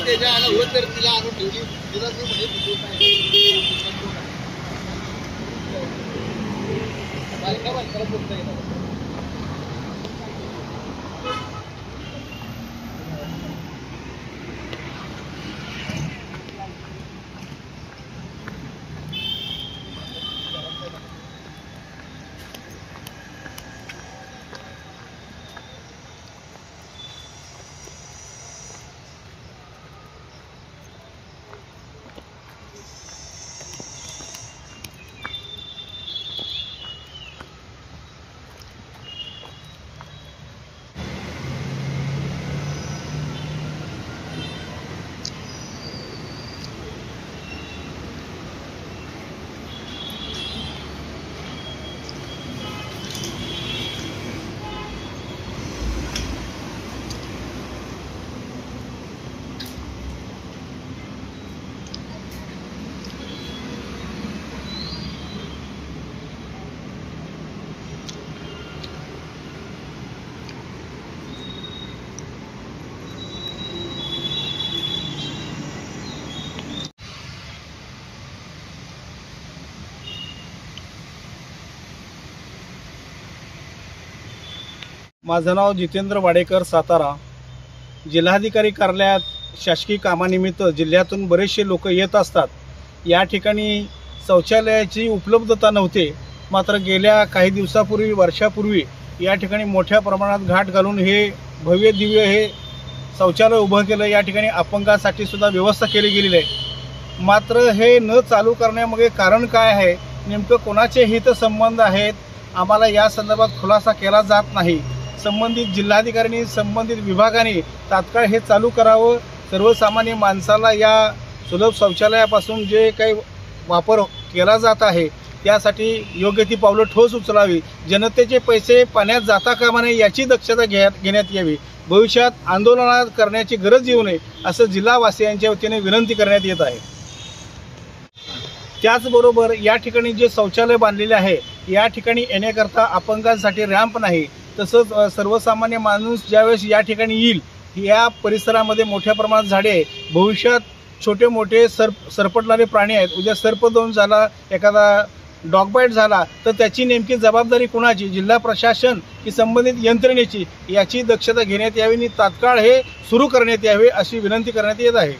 त्याच्या आणि होत तर तिला आणून ठेवली तिला ती म्हणजे बायका बायकाला बोलता येणार. माझं नाव जितेंद्र वाडेकर, सातारा. जिल्हाधिकारी कार्यालयात शासकीय कामानिमित्त जिल्ह्यातून बरेचसे लोक येत असतात. या ठिकाणी शौचालयाची उपलब्धता नव्हते, मात्र गेल्या काही दिवसापूर्वी वर्षापूर्वी या ठिकाणी मोठ्या प्रमाणात घाट घालून हे भव्य दिव्य हे शौचालय उभं केलं. या ठिकाणी अपंगासाठी सुद्धा व्यवस्था केली गेलेली आहे. मात्र हे न चालू करण्यामागे कारण काय आहे, नेमकं कोणाचे हितसंबंध आहेत, आम्हाला या संदर्भात खुलासा केला जात नाही. संबंधित जिल्हाधिकाऱ्यांनी संबंधित विभागाने तात्काळ हे चालू करावं. सर्वसामान्य माणसाला या सुलभ शौचालयापासून जे काही वापर केला जात आहे त्यासाठी योग्य ती पावलं ठोस उचलावी. जनतेचे पैसे पाण्यात जाता कामा नये याची दक्षता घेण्यात यावी. भविष्यात आंदोलनात करण्याची गरज येऊ नये असं जिल्हावासियांच्या वतीने विनंती करण्यात येत आहे. त्याचबरोबर या ठिकाणी जे शौचालय बांधलेले आहे या ठिकाणी येण्याकरता अपंगांसाठी रॅम्प नाही. तसंच सर्वसामान्य माणूस ज्यावेळेस या ठिकाणी येईल, या परिसरामध्ये मोठ्या प्रमाणात झाडे आहे. भविष्यात छोटे मोठे सरपटणारे प्राणी आहेत. उद्या सर्पदंश झाला, एखादा डॉग बाईट झाला तर त्याची नेमकी जबाबदारी कुणाची, जिल्हा प्रशासन की संबंधित यंत्रणेची, याची दक्षता घेण्यात यावी आणि तात्काळ हे सुरू करण्यात यावे अशी विनंती करण्यात येत आहे.